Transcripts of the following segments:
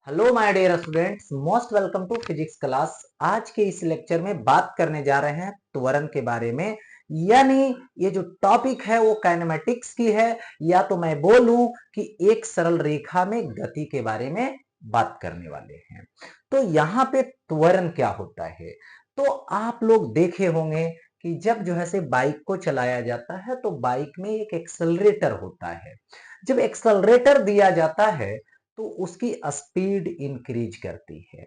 Hello my dear students, most welcome to physics class. आज के इस लेक्चर में बात करने जा रहे हैं त्वरण के बारे में। यानी ये जो टॉपिक है वो काइनेमेटिक्स की है, या तो मैं बोलूं कि एक सरल रेखा में गति के बारे में बात करने वाले हैं। तो यहाँ पे त्वरण क्या होता है, तो आप लोग देखे होंगे कि जब जो है से बाइक को चलाया जाता है तो बाइक में एक एक्सेलरेटर होता है। जब एक्सेलरेटर दिया जाता है तो उसकी स्पीड इंक्रीज करती है,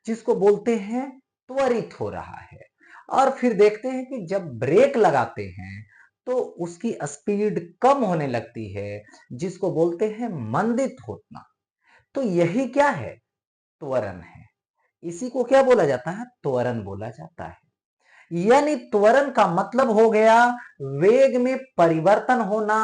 जिसको बोलते हैं त्वरित हो रहा है। और फिर देखते हैं कि जब ब्रेक लगाते हैं तो उसकी स्पीड कम होने लगती है, जिसको बोलते हैं मंदित होना। तो यही क्या है, त्वरण है। इसी को क्या बोला जाता है, त्वरण बोला जाता है। यानी त्वरण का मतलब हो गया वेग में परिवर्तन होना।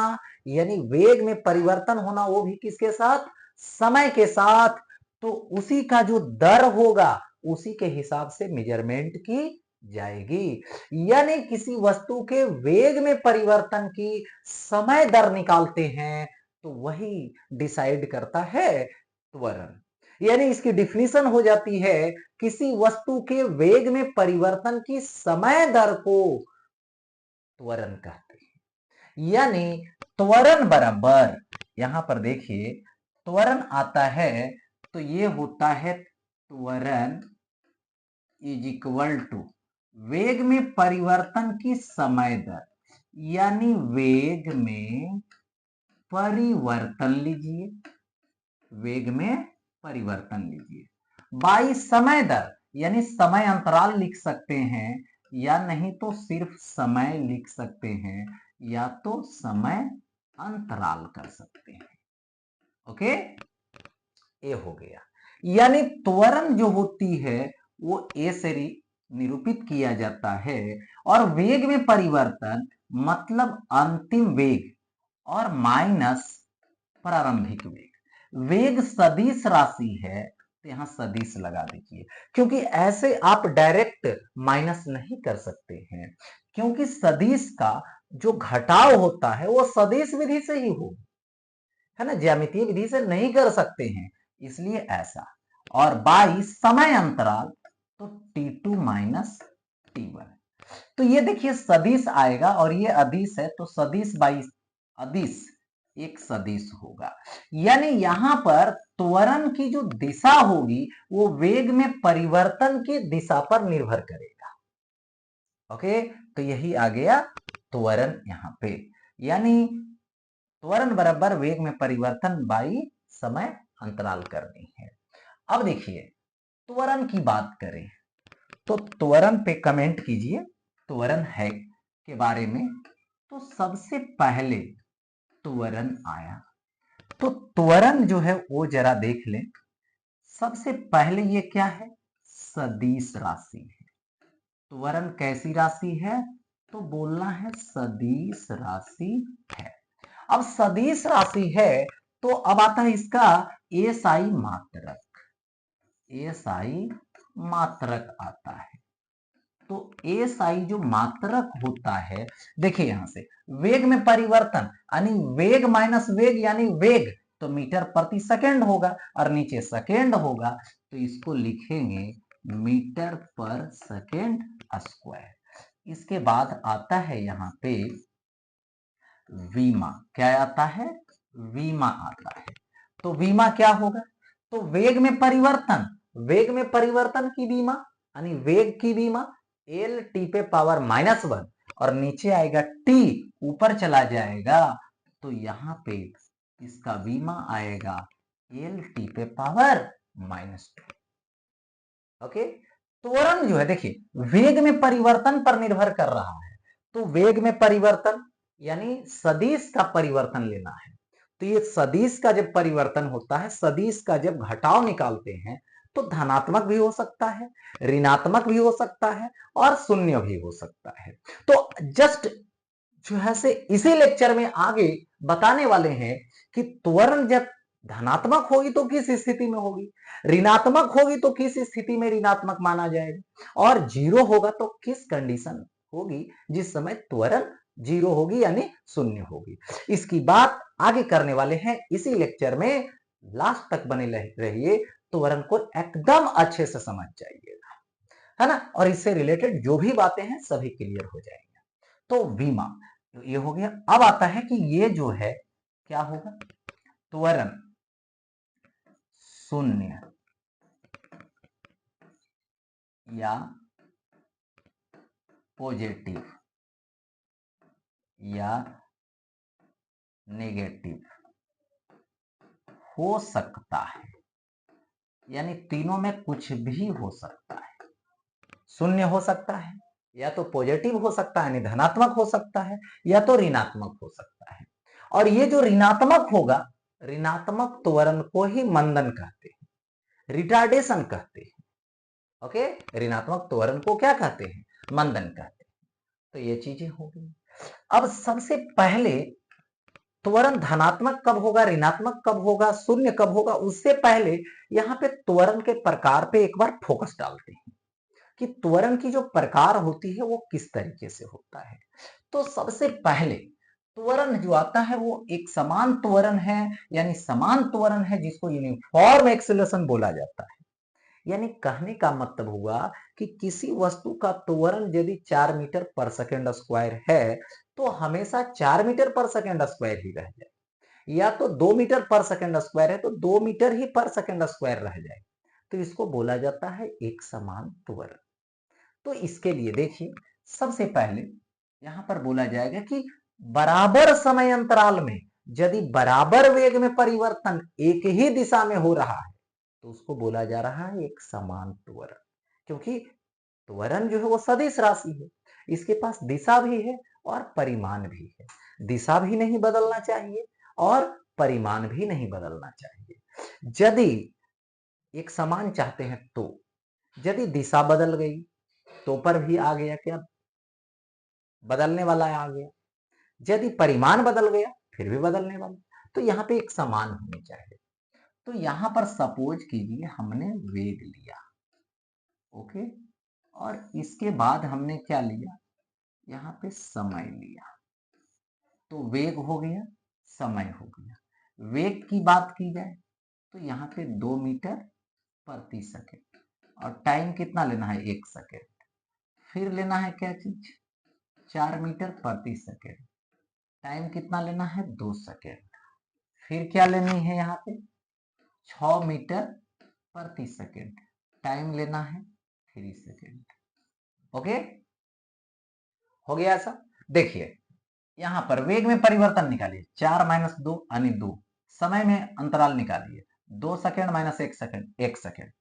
यानी वेग में परिवर्तन होना, वो भी किसके साथ, समय के साथ। तो उसी का जो दर होगा उसी के हिसाब से मेजरमेंट की जाएगी। यानी किसी वस्तु के वेग में परिवर्तन की समय दर निकालते हैं तो वही डिसाइड करता है त्वरण। यानी इसकी डिफिनीशन हो जाती है, किसी वस्तु के वेग में परिवर्तन की समय दर को त्वरण कहते हैं। यानी त्वरण बराबर, यहां पर देखिए त्वरण आता है तो ये होता है त्वरण इज इक्वल टू वेग में परिवर्तन की समय दर। यानी वेग में परिवर्तन लीजिए, वेग में परिवर्तन लीजिए बाई समय दर। यानी समय अंतराल लिख सकते हैं, या नहीं तो सिर्फ समय लिख सकते हैं, या तो समय अंतराल कर सकते हैं। ओके, ये हो गया। यानी त्वरण जो होती है वो ए से निरूपित किया जाता है। और वेग में परिवर्तन मतलब अंतिम वेग और माइनस प्रारंभिक वेग। वेग सदिश राशि है तो यहां सदिश लगा दीजिए, क्योंकि ऐसे आप डायरेक्ट माइनस नहीं कर सकते हैं, क्योंकि सदिश का जो घटाव होता है वो सदिश विधि से ही हो, है ना, ज्यामितीय विधि से नहीं कर सकते हैं, इसलिए ऐसा। और बाई समय अंतराल तो T2 माइनस T1। तो ये देखिए सदिश आएगा और ये अदिश है, तो सदिश बाई अदिश एक सदिश होगा। यानी यहां पर त्वरण की जो दिशा होगी वो वेग में परिवर्तन की दिशा पर निर्भर करेगा। ओके, तो यही आ गया त्वरण यहां पे। यानी त्वरण बराबर वेग में परिवर्तन बाई समय अंतराल करनी है। अब देखिए त्वरण की बात करें तो त्वरण पे कमेंट कीजिए त्वरण है के बारे में। तो सबसे पहले त्वरण आया, तो त्वरण जो है वो जरा देख लें। सबसे पहले ये क्या है, सदिश राशि है। त्वरण कैसी राशि है, तो बोलना है सदिश राशि है। अब सदिश राशि है तो अब आता है इसका एसआई मात्रक। एसआई मात्रक आता है। तो एसआई जो मात्रक होता है, देखिए यहां से वेग में परिवर्तन यानी वेग माइनस वेग यानी वेग, तो मीटर प्रति सेकंड होगा और नीचे सेकंड होगा, तो इसको लिखेंगे मीटर पर सेकंड स्क्वायर। इसके बाद आता है यहां पे वीमा। क्या आता है, वीमा आता है। तो वीमा क्या होगा, तो वेग में परिवर्तन, वेग में परिवर्तन की बीमा यानी वेग की बीमा एल टी पे पावर -1, और नीचे आएगा टी, ऊपर चला जाएगा तो यहां पे इसका बीमा आएगा एल टी पे पावर -2। ओके, त्वरण जो है देखिए वेग में परिवर्तन पर निर्भर कर रहा है। तो वेग में परिवर्तन यानी सदिश का परिवर्तन लेना है। तो ये सदिश का जब परिवर्तन होता है, सदिश का जब घटाव निकालते हैं तो धनात्मक भी हो सकता है, ऋणात्मक भी हो सकता है और शून्य भी हो सकता है। तो जस्ट जो है से इसी लेक्चर में आगे बताने वाले हैं कि त्वरण जब धनात्मक होगी तो किस स्थिति में होगी, ऋणात्मक होगी तो किस स्थिति में ऋणात्मक माना जाएगा, और जीरो होगा तो किस कंडीशन होगी जिस समय त्वरण जीरो होगी यानी शून्य होगी। इसकी बात आगे करने वाले हैं इसी लेक्चर में। लास्ट तक बने रहिए, त्वरण को एकदम अच्छे से समझ जाइएगा, है ना। और इससे रिलेटेड जो भी बातें हैं सभी क्लियर हो जाएंगे। तो वीमा तो ये हो गया। अब आता है कि ये जो है क्या होगा, त्वरण शून्य या पॉजिटिव या नेगेटिव हो सकता है, यानी तीनों में कुछ भी हो सकता है। शून्य हो सकता है, या तो पॉजिटिव हो सकता है यानी धनात्मक हो सकता है, या तो ऋणात्मक हो सकता है। और ये जो ऋणात्मक होगा, ऋणात्मक त्वरण को ही मंदन कहते हैं, रिटार्डेशन कहते हैं। ओके, ऋणात्मक त्वरण को क्या कहते हैं, मंदन कहते हैं। तो ये चीजें हो गई। अब सबसे पहले त्वरण धनात्मक कब होगा, ऋणात्मक कब होगा, शून्य कब होगा, उससे पहले यहाँ पे त्वरण के प्रकार पे एक बार फोकस डालते हैं कि त्वरण की जो प्रकार होती है वो किस तरीके से होता है। तो सबसे पहले त्वरण जो आता है वो एक समान त्वरण है, यानी समान त्वरण है जिसको यूनिफॉर्म एक्सेलरेशन बोला जाता है। यानी कहने का मतलब हुआ कि किसी वस्तु का त्वरण यदि 4 मीटर पर सेकेंड स्क्वायर है तो हमेशा 4 मीटर पर सेकेंड स्क्वायर ही रह जाए, या तो 2 मीटर पर सेकेंड स्क्वायर है तो 2 मीटर ही पर सेकेंड स्क्वायर रह जाए। तो इसको बोला जाता है एक समान त्वरण। तो इसके लिए देखिए, सबसे पहले यहां पर बोला जाएगा कि बराबर समय अंतराल में यदि बराबर वेग में परिवर्तन एक ही दिशा में हो रहा है तो उसको बोला जा रहा है एक समान त्वरण। क्योंकि त्वरण जो है वो सदिश राशि है, इसके पास दिशा भी है और परिमाण भी है। दिशा भी नहीं बदलना चाहिए और परिमाण भी नहीं बदलना चाहिए। यदि एक समान चाहते हैं तो यदि दिशा बदल गई तो पर भी आ गया क्या, बदलने वाला आ गया। यदि परिमाण बदल गया फिर भी बदलने वाला। तो यहाँ पे एक समान होनी चाहिए। तो यहां पर सपोज कीजिए हमने वेग लिया, ओके, और इसके बाद हमने क्या लिया, यहाँ पे समय लिया। तो वेग हो गया, समय हो गया। वेग की बात की जाए तो यहाँ पे 2 मीटर प्रति सेकेंड, और टाइम कितना लेना है, 1 सेकेंड। फिर लेना है क्या चीज, 4 मीटर प्रति सेकेंड, टाइम कितना लेना है, 2 सेकेंड। फिर क्या लेनी है यहाँ पे, 6 मीटर प्रति सेकेंड, टाइम लेना है 3 सेकेंड। ओके, हो गया ऐसा। देखिए यहां पर वेग में परिवर्तन निकालिए, 4 माइनस 2 यानी 2। समय में अंतराल निकालिए, 2 सेकेंड माइनस 1 सेकेंड, 1 सेकेंड।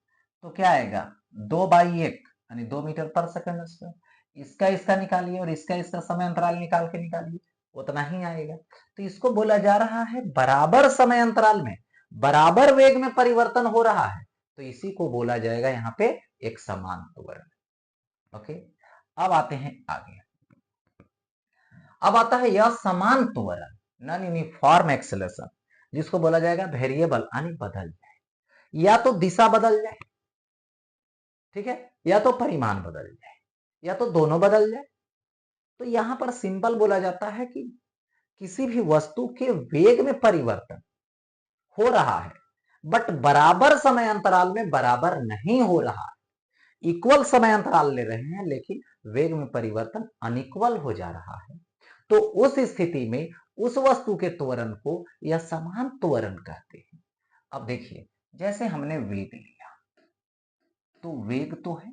तो क्या आएगा, 2/1 यानी 2 मीटर पर सेकेंड स्क्वायर। इसका निकालिए और इसका समय अंतराल निकाल के निकालिए, उतना ही आएगा। तो इसको बोला जा रहा है बराबर समय अंतराल में बराबर वेग में परिवर्तन हो रहा है, तो इसी को बोला जाएगा यहाँ पे एक समान त्वरण। ओके, अब आते हैं आगे। अब आता है यह समान त्वरण, नॉन यूनिफॉर्म एक्सेलरेशन, जिसको बोला जाएगा वेरिएबल यानी बदल जाए, या तो दिशा बदल जाए, ठीक है, या तो परिमाण बदल जाए, या तो दोनों बदल जाए। तो यहां पर सिंपल बोला जाता है कि किसी भी वस्तु के वेग में परिवर्तन हो रहा है बट बराबर समय अंतराल में बराबर नहीं हो रहा है। इक्वल समय अंतराल ले रहे हैं लेकिन वेग में परिवर्तन अनइक्वल हो जा रहा है। तो उस स्थिति में उस वस्तु के त्वरण को यह समान त्वरण कहते हैं। अब देखिए, जैसे हमने वेग लिया, तो वेग तो है,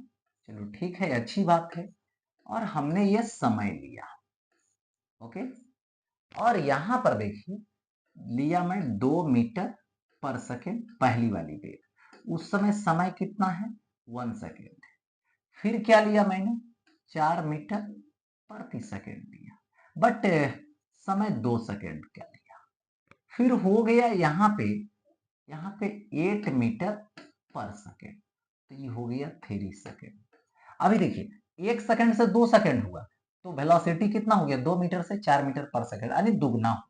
चलो ठीक है, अच्छी बात है। और हमने यह समय लिया, ओके, और यहां पर देखिए लिया मैं 2 मीटर पर सेकेंड, पहली वाली वेग। उस समय कितना है, 1 सेकेंड। फिर क्या लिया मैंने, 4 मीटर प्रति सेकेंड लिया, बट समय 2 सेकेंड क्या लिया। फिर हो गया यहाँ पे 8 मीटर पर सेकेंड, तो ये हो गया 3 सेकेंड। अभी देखिए 1 सेकेंड से 2 सेकेंड हुआ तो वेलोसिटी कितना हो गया, 2 मीटर से 4 मीटर पर सेकेंड, यानी दुगना।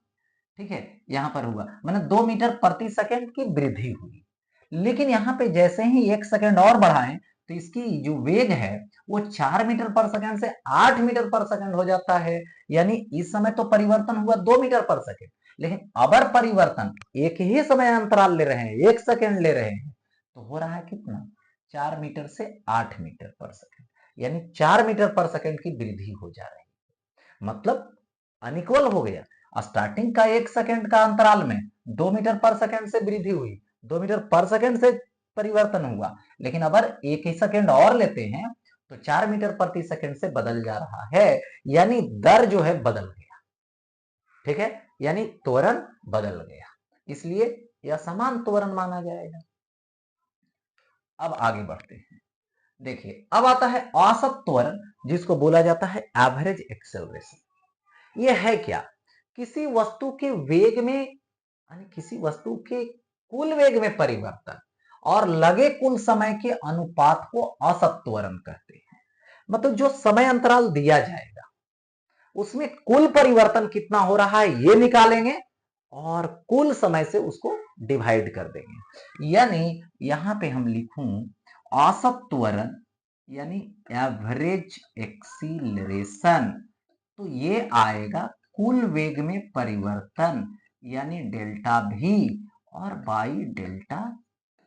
ठीक है, यहां पर हुआ मैंने 2 मीटर प्रति सेकेंड की वृद्धि हुई। लेकिन यहाँ पे जैसे ही 1 सेकेंड और बढ़ाएं तो इसकी जो वेग है वो 4 मीटर पर सेकेंड से 8 मीटर पर सेकेंड हो जाता है। यानी इस समय तो परिवर्तन हुआ 2 मीटर पर सेकेंड, लेकिन अबर परिवर्तन एक ही समय अंतराल ले रहे हैं, 1 सेकेंड ले रहे हैं, तो हो रहा है कितना, 4 मीटर से 8 मीटर पर सेकेंड, यानी 4 मीटर पर सेकेंड की वृद्धि हो जा रही है। मतलब अनइक्वल हो गया। स्टार्टिंग का 1 सेकेंड का अंतराल में 2 मीटर पर सेकेंड से वृद्धि हुई, 2 मीटर पर सेकेंड से परिवर्तन हुआ, लेकिन अगर 1 ही सेकेंड और लेते हैं तो 4 मीटर प्रति सेकेंड से बदल जा रहा है, यानी दर जो है बदल गया। ठीक है, यानी त्वरण बदल गया, इसलिए यह समान त्वरण माना जाएगा। अब आगे बढ़ते हैं। देखिए, अब आता है औसत त्वरण, जिसको बोला जाता है एवरेज एक्सेलरेशन। यह है क्या, किसी वस्तु के वेग में, यानी किसी वस्तु के कुल वेग में परिवर्तन और लगे कुल समय के अनुपात को औसत त्वरण कहते हैं। मतलब जो समय अंतराल दिया जाएगा उसमें कुल परिवर्तन कितना हो रहा है ये निकालेंगे और कुल समय से उसको डिवाइड कर देंगे। यानी यहां पे हम लिखूं औसत त्वरण यानी एवरेज एक्सीलरेशन, तो ये आएगा कुल वेग में परिवर्तन यानी डेल्टा भी और बाई डेल्टा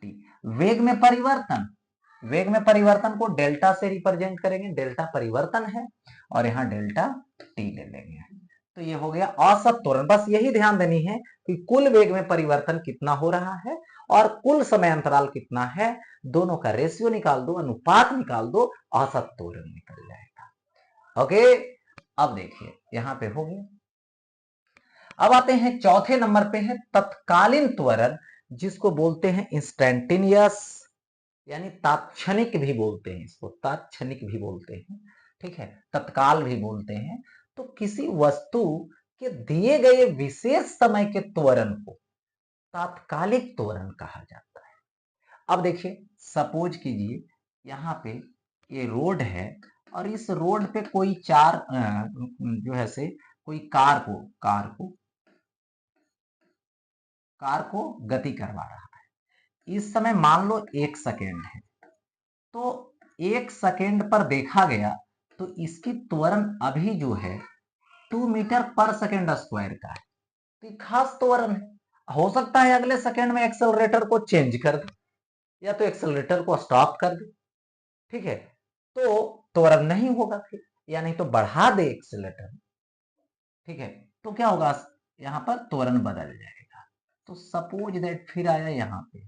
टी। वेग में परिवर्तन, वेग में परिवर्तन को डेल्टा से रिप्रेजेंट करेंगे, डेल्टा परिवर्तन है और यहाँ डेल्टा टी ले लेंगे, तो ये हो गया औसत त्वरण। बस यही ध्यान देनी है कि कुल वेग में परिवर्तन कितना हो रहा है और कुल समय अंतराल कितना है, दोनों का रेशियो निकाल दो, अनुपात निकाल दो, औसत त्वरण निकल जाएगा। ओके, अब देखिए यहां पे हो गया। अब आते हैं चौथे नंबर पे है तत्कालीन त्वरण, जिसको बोलते हैं इंस्टेंटेनियस, यानी तात्क्षणिक भी बोलते हैं, इसको तात्क्षणिक भी बोलते हैं। ठीक है, तत्काल भी बोलते हैं। तो किसी वस्तु के दिए गए विशेष समय के त्वरण को तात्कालिक त्वरण कहा जाता है। अब देखिए, सपोज कीजिए यहाँ पे ये रोड है और इस रोड पे कोई चार जो है से कोई कार को गति करवा रहा है। इस समय मान लो 1 सेकेंड है, तो 1 सेकेंड पर देखा गया तो इसकी त्वरण अभी जो है 2 मीटर पर सेकेंड स्क्वायर का है, तो खास त्वरण है। हो सकता है अगले सेकेंड में एक्सेलरेटर को चेंज कर दे या तो एक्सेलरेटर को स्टॉप कर दे। ठीक है, तो त्वरण नहीं होगा फिर, या नहीं तो बढ़ा दे एक्सेलरेटर। ठीक है, तो क्या होगा, यहां पर त्वरण बदल जाएगा। तो सपोज दैट फिर आया यहां पे,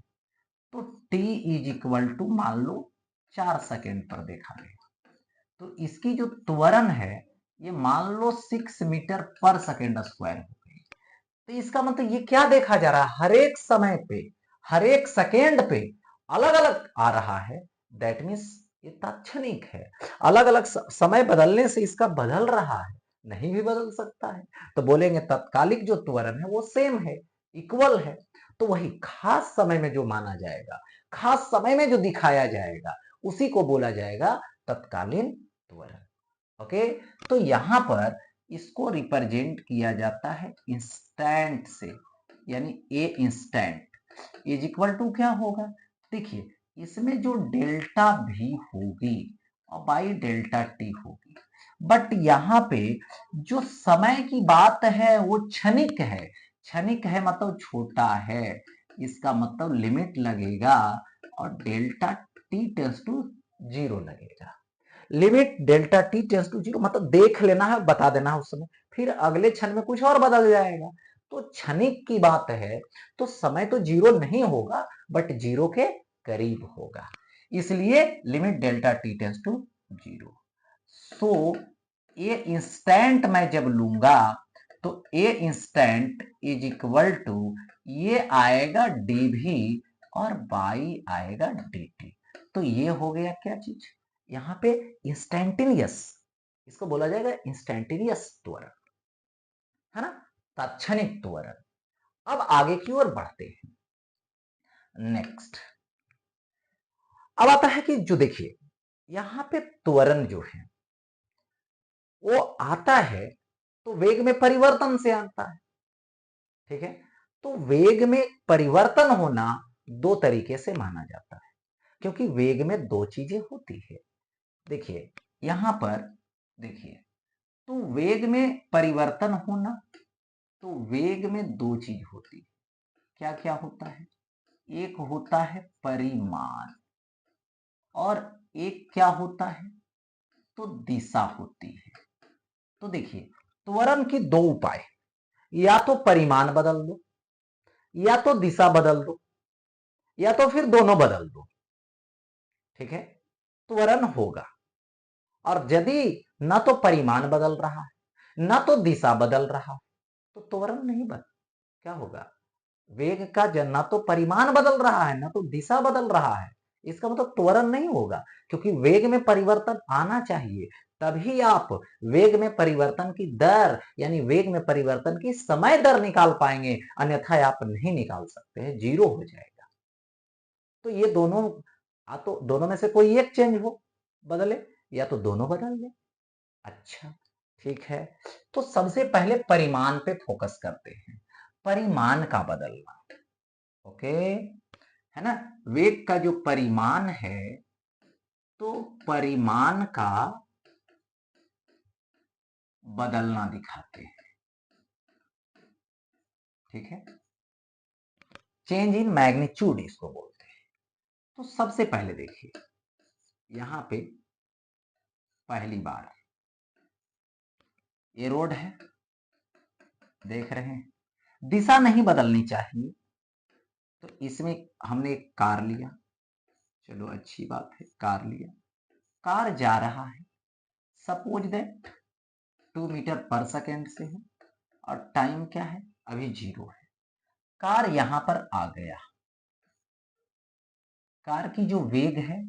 तो t इज इक्वल टू मान लो 4 सेकेंड पर देखा गया, तो इसकी जो त्वरण है ये मान लो 6 मीटर पर सेकेंड स्क्वायर हो गई। तो इसका मतलब ये क्या देखा जा रहा है, हर एक समय पे, हर एक सेकेंड पे अलग अलग आ रहा है। दैट मीन्स ये तात्क्षणिक है, अलग अलग समय बदलने से इसका बदल रहा है, नहीं भी बदल सकता है। तो बोलेंगे तत्कालिक जो त्वरण है वो सेम है, इक्वल है। तो वही खास समय में जो माना जाएगा, खास समय में जो दिखाया जाएगा, उसी को बोला जाएगा तत्कालीन त्वरण। ओके, तो यहां पर इसको रिप्रेजेंट किया जाता है इंस्टेंट से, यानी ए इंस्टेंट इज इक्वल टू क्या होगा, देखिए इसमें जो डेल्टा भी होगी और बाई डेल्टा टी होगी, बट यहाँ पे जो समय की बात है वो क्षणिक है। क्षणिक है मतलब छोटा है, इसका मतलब लिमिट लगेगा और डेल्टा टी टेंस टू 0 लगेगा। Limit delta t tends to 0 मतलब देख लेना है, बता देना है उस समय, फिर अगले क्षण में कुछ और बदल जाएगा। तो क्षणिक की बात है तो समय तो 0 नहीं होगा बट 0 के करीब होगा, इसलिए limit delta t tends to 0। So a instant मैं जब लूंगा तो a instant is equal to ये आएगा डी भी और बाई आएगा डी टी। तो ये हो गया क्या चीज, यहाँ पे इंस्टेंटेनियस, इसको बोला जाएगा इंस्टेंटेनियस त्वरण, है ना, तात्क्षणिक त्वरण। अब आगे की ओर बढ़ते हैं। नेक्स्ट अब आता है कि जो देखिए यहां पे त्वरण जो है वो आता है तो वेग में परिवर्तन से आता है। ठीक है, तो वेग में परिवर्तन होना दो तरीके से माना जाता है, क्योंकि वेग में दो चीजें होती है। देखिए यहां पर देखिए, तो वेग में परिवर्तन होना तो वेग में दो चीज होती है। क्या क्या होता है? एक होता है परिमाण और एक क्या होता है? तो दिशा होती है। तो देखिए, त्वरण की दो उपाय, या तो परिमाण बदल दो, या तो दिशा बदल दो, या तो फिर दोनों बदल दो। ठीक है, त्वरण होगा। और यदि न तो परिमाण बदल रहा है न तो दिशा बदल रहा है तो त्वरण नहीं बदल, क्या होगा? वेग का न तो परिमाण बदल रहा है न तो दिशा बदल रहा है, इसका मतलब त्वरण नहीं होगा। क्योंकि वेग में परिवर्तन आना चाहिए, तभी आप वेग में परिवर्तन की दर यानी वेग में परिवर्तन की समय दर निकाल पाएंगे, अन्यथा आप नहीं निकाल सकते हैं, जीरो हो जाएगा। तो ये दोनों, तो दोनों में से कोई एक चेंज हो, बदले, या तो दोनों बदल ले। अच्छा, ठीक है। तो सबसे पहले परिमाण पे फोकस करते हैं, परिमाण का बदलना। ओके, है ना? वेग का जो परिमाण है, तो परिमाण का बदलना दिखाते हैं। ठीक है, चेंज इन मैग्नीट्यूड इसको बोलते हैं। तो सबसे पहले देखिए, यहां पे पहली बार ये रोड है, देख रहे हैं, दिशा नहीं बदलनी चाहिए, तो इसमें हमने एक कार लिया, चलो अच्छी बात है, कार लिया, कार जा रहा है, सपोज दैट 2 मीटर पर सेकेंड से है और टाइम क्या है? अभी जीरो है। कार यहां पर आ गया, कार की जो वेग है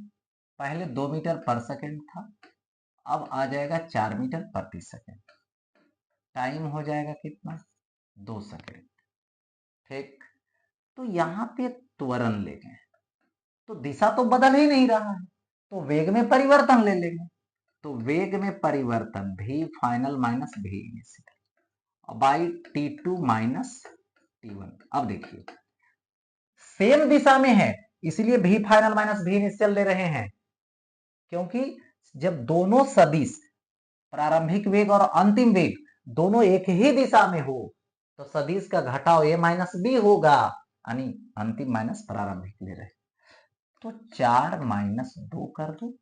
पहले 2 मीटर पर सेकेंड था, अब आ जाएगा 4 मीटर प्रति सेकेंड। टाइम हो जाएगा कितना? 2 सेकेंड। ठीक, तो यहां पे त्वरण ले गए, तो दिशा तो बदल ही नहीं रहा है, तो वेग में परिवर्तन ले लेंगे। तो वेग में परिवर्तन भी फाइनल माइनस भी initial by T2 minus T1। अब देखिए, सेम दिशा में है, इसलिए भी फाइनल माइनस भी इनिशियल ले रहे हैं, क्योंकि जब दोनों सदिश, प्रारंभिक वेग और अंतिम वेग दोनों एक ही दिशा में हो, तो सदिश का घटाव a माइनस बी होगा, यानी अंतिम माइनस प्रारंभिक ले रहे। तो 4 माइनस 2 कर दो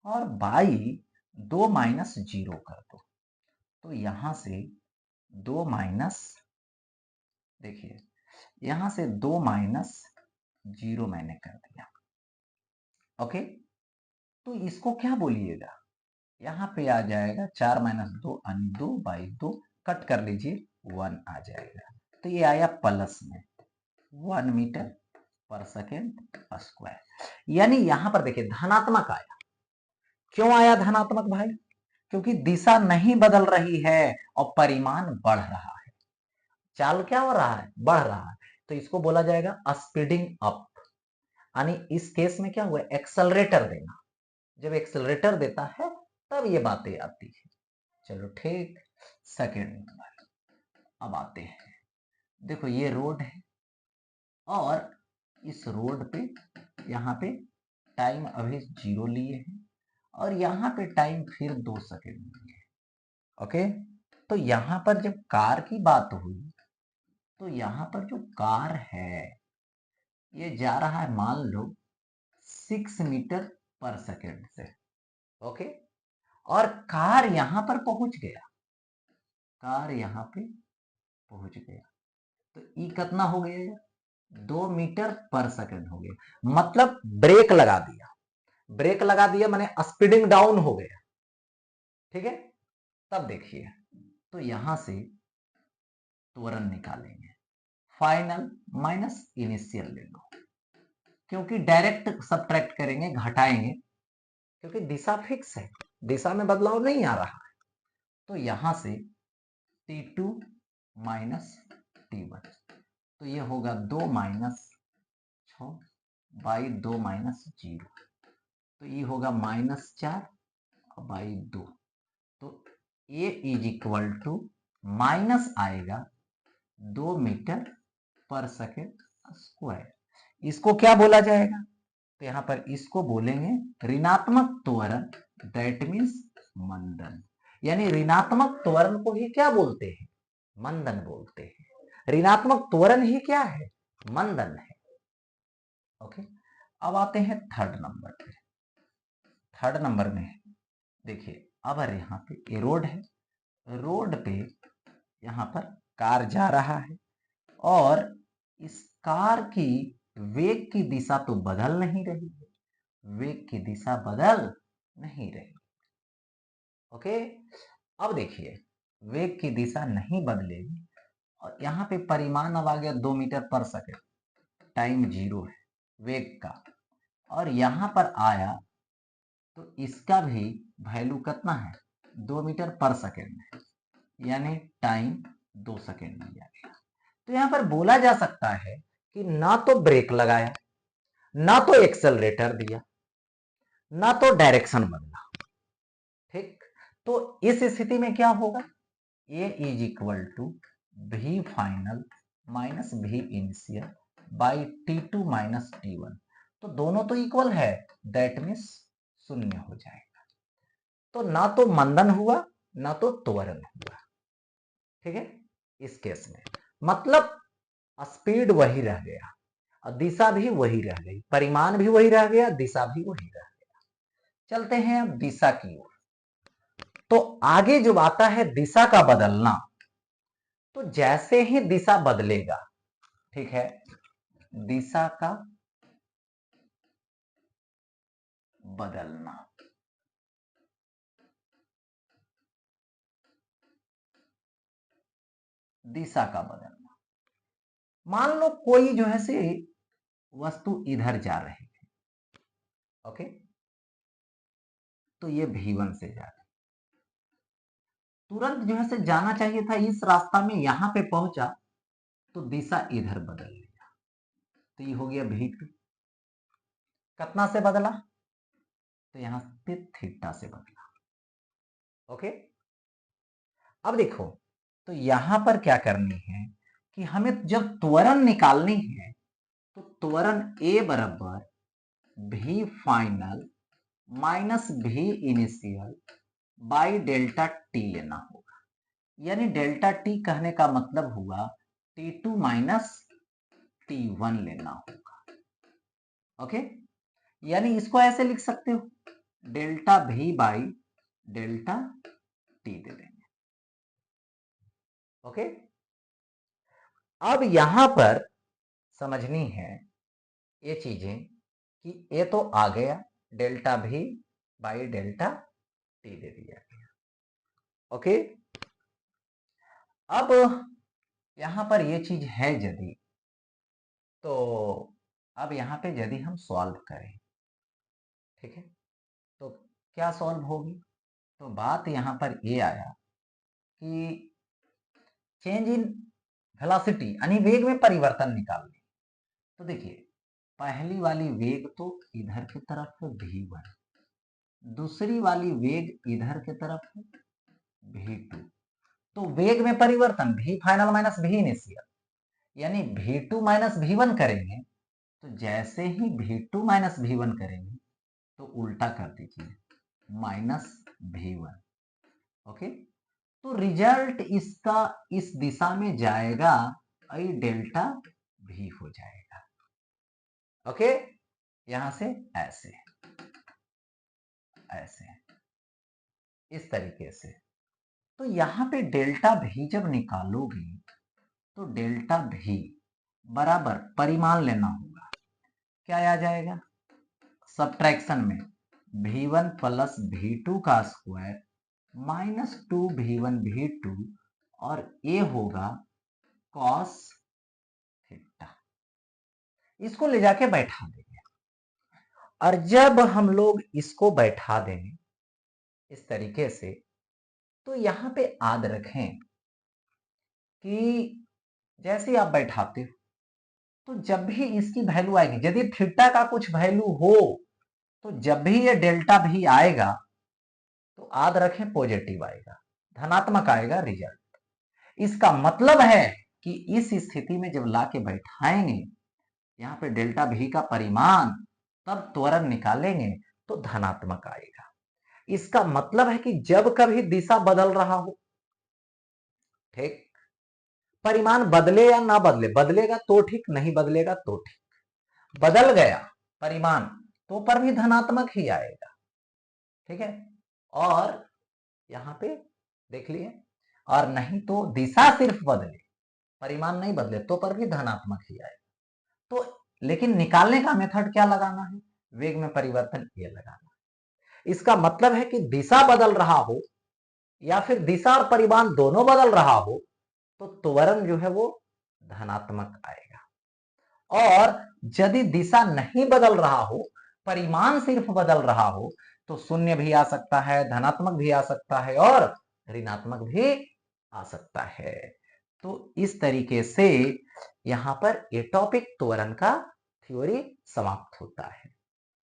और बाई 2 माइनस 0 कर दो। तो यहां से 2 माइनस, देखिए यहां से 2 माइनस 0 मैंने कर दिया। ओके, तो इसको क्या बोलिएगा? यहां पे आ जाएगा 4 माइनस 2 2 बाई 2, कट कर लीजिए, 1 आ जाएगा। तो ये आया प्लस में 1 मीटर पर सेकेंड स्क्वायर, यानी यहां पर देखिए धनात्मक आया। क्यों आया धनात्मक भाई? क्योंकि दिशा नहीं बदल रही है और परिमाण बढ़ रहा है। चाल क्या हो रहा है? बढ़ रहा है। तो इसको बोला जाएगा स्पीडिंग अप, यानी इस केस में क्या हुआ? एक्सेलरेटर देना। जब एक्सेलरेटर देता है तब ये बातें आती है। चलो ठीक, सेकेंड नंबर। अब आते हैं, देखो ये रोड है और इस रोड पे यहाँ पे टाइम अभी 0 लिए हैं और यहाँ पे टाइम फिर 2 सेकेंड लिए है। ओके, तो यहाँ पर जब कार की बात हुई, तो यहाँ पर जो कार है ये जा रहा है मान लो 6 मीटर पर सेकेंड से। ओके, और कार यहां पर पहुंच गया, कार यहां पे पहुंच गया, तो ई कितना हो गया यार? 2 मीटर पर सेकेंड हो गया। मतलब ब्रेक लगा दिया, ब्रेक लगा दिया माने स्पीडिंग डाउन हो गया। ठीक है, तब देखिए, तो यहां से त्वरण निकालेंगे, फाइनल माइनस इनिशियल ले लो, क्योंकि डायरेक्ट सबट्रैक्ट करेंगे, घटाएंगे, क्योंकि दिशा फिक्स है, दिशा में बदलाव नहीं आ रहा है। तो यहां से T2 माइनस T1, तो ये होगा 2 माइनस 6 बाई 2 माइनस 0, तो ये होगा माइनस 4 बाई 2। तो ए इज इक्वल टू माइनस आएगा 2 मीटर पर सेकेंड स्क्वायर। इसको क्या बोला जाएगा? तो यहां पर इसको बोलेंगे ऋणात्मक त्वरण, दैट मीन्स मंदन। यानी ऋणात्मक त्वरण को ही क्या बोलते हैं? मंदन बोलते हैं। ऋणात्मक त्वरण ही क्या है? मंदन है। ओके, अब आते हैं थर्ड नंबर पे। थर्ड नंबर में देखिए, अब यहाँ पे ये रोड है, रोड पे यहाँ पर कार जा रहा है और इस कार की वेग की दिशा तो बदल नहीं रही है, वेग की दिशा बदल नहीं रही। ओके, अब देखिए वेग की दिशा नहीं बदलेगी और यहाँ पे परिमाण अब आ गया 2 मीटर पर सेकंड, टाइम 0 है वेग का, और यहाँ पर आया तो इसका भी वैल्यू कितना है? 2 मीटर पर सेकंड है, यानी टाइम 2 सेकंड लिया गया। तो यहाँ पर बोला जा सकता है कि ना तो ब्रेक लगाया, ना तो एक्सेलरेटर दिया, ना तो डायरेक्शन बदला। ठीक, तो इस स्थिति में क्या होगा? A इज इक्वल टू भी फाइनल माइनस भी initial by T2 minus T1। तो दोनों तो इक्वल है, दैट मीन्स शून्य हो जाएगा। तो ना तो मंदन हुआ ना तो त्वरण हुआ। ठीक है, इस केस में मतलब स्पीड वही रह गया और दिशा भी वही रह गई, परिमाण भी वही रह गया, दिशा भी वही रह गया। चलते हैं अब दिशा की ओर। तो आगे जो आता है दिशा का बदलना, तो जैसे ही दिशा बदलेगा, ठीक है, दिशा का बदलना, दिशा का बदलना। मान लो कोई जो है से वस्तु इधर जा रही है, ओके, तो ये V1 से जा रही, तुरंत जो है से जाना चाहिए था इस रास्ता में, यहां पे पहुंचा तो दिशा इधर बदल लिया, तो ये हो गया V2। कितना से बदला? तो यहां पे थीटा से बदला। ओके, अब देखो, तो यहां पर क्या करनी है कि हमें जब त्वरण निकालनी है तो त्वरण A बराबर भी फाइनल माइनस भी इनिशियल बाई डेल्टा टी लेना होगा। यानी डेल्टा टी कहने का मतलब हुआ T2 माइनस T1 लेना होगा। ओके, यानी इसको ऐसे लिख सकते हो, डेल्टा भी बाई डेल्टा टी दे देंगे। ओके, अब यहां पर समझनी है ये चीजें कि ये तो आ गया, डेल्टा भी बाई डेल्टा टी दे दिया गया। ओके, अब यहां पर ये चीज है यदि, तो अब यहां पे यदि हम सॉल्व करें, ठीक है, तो क्या सॉल्व होगी? तो बात यहां पर ये आया कि चेंज इन वेलोसिटी यानी वेग में परिवर्तन निकालने। तो देखिए, पहली वाली वेग तो इधर की तरफ है V1, दूसरी वाली वेग इधर की तरफ है V2। तो वेग में परिवर्तन V final minus V initial, यानी V2 माइनस V1 करेंगे, तो जैसे ही V2 माइनस V1 करेंगे तो उल्टा कर दीजिए, माइनस V1। ओके, तो रिजल्ट इसका इस दिशा में जाएगा, आई डेल्टा V हो जाएगा। ओके, यहां से ऐसे ऐसे इस तरीके से। तो यहां पे डेल्टा V जब निकालोगे तो डेल्टा V बराबर परिमाण लेना होगा, क्या आ जाएगा? सब्ट्रैक्शन में V1 प्लस V2 का स्क्वायर माइनस 2V1 V2 और ये होगा कॉस थीटा। इसको ले जाके बैठा देंगे और जब हम लोग इसको बैठा देंगे इस तरीके से, तो यहां पे याद रखें कि जैसे आप बैठाते हो तो जब भी इसकी वैल्यू आएगी, यदि थीटा का कुछ वैल्यू हो तो जब भी ये डेल्टा भी आएगा तो याद रखें पॉजिटिव आएगा, धनात्मक आएगा रिजल्ट। इसका मतलब है कि इस स्थिति में जब लाके बैठाएंगे यहाँ पे डेल्टा भी का परिमाण, तब त्वरण निकालेंगे तो धनात्मक आएगा। इसका मतलब है कि जब कभी दिशा बदल रहा हो, ठीक, परिमाण बदले या ना बदले, बदलेगा तो ठीक, नहीं बदलेगा तो ठीक। बदल गया परिमाण तो पर भी धनात्मक ही आएगा, ठीक है। और यहां पे देख लिए, और नहीं तो दिशा सिर्फ बदले, परिमाण नहीं बदले तो पर भी धनात्मक ही आएगा। तो लेकिन निकालने का मेथड क्या लगाना है, वेग में परिवर्तन ये लगाना है। इसका मतलब है कि दिशा बदल रहा हो या फिर दिशा और परिमाण दोनों बदल रहा हो तो त्वरण जो है वो धनात्मक आएगा। और यदि दिशा नहीं बदल रहा हो, परिमाण सिर्फ बदल रहा हो, तो शून्य भी आ सकता है, धनात्मक भी आ सकता है और ऋणात्मक भी आ सकता है। तो इस तरीके से यहां पर ये टॉपिक त्वरण का थ्योरी समाप्त होता है।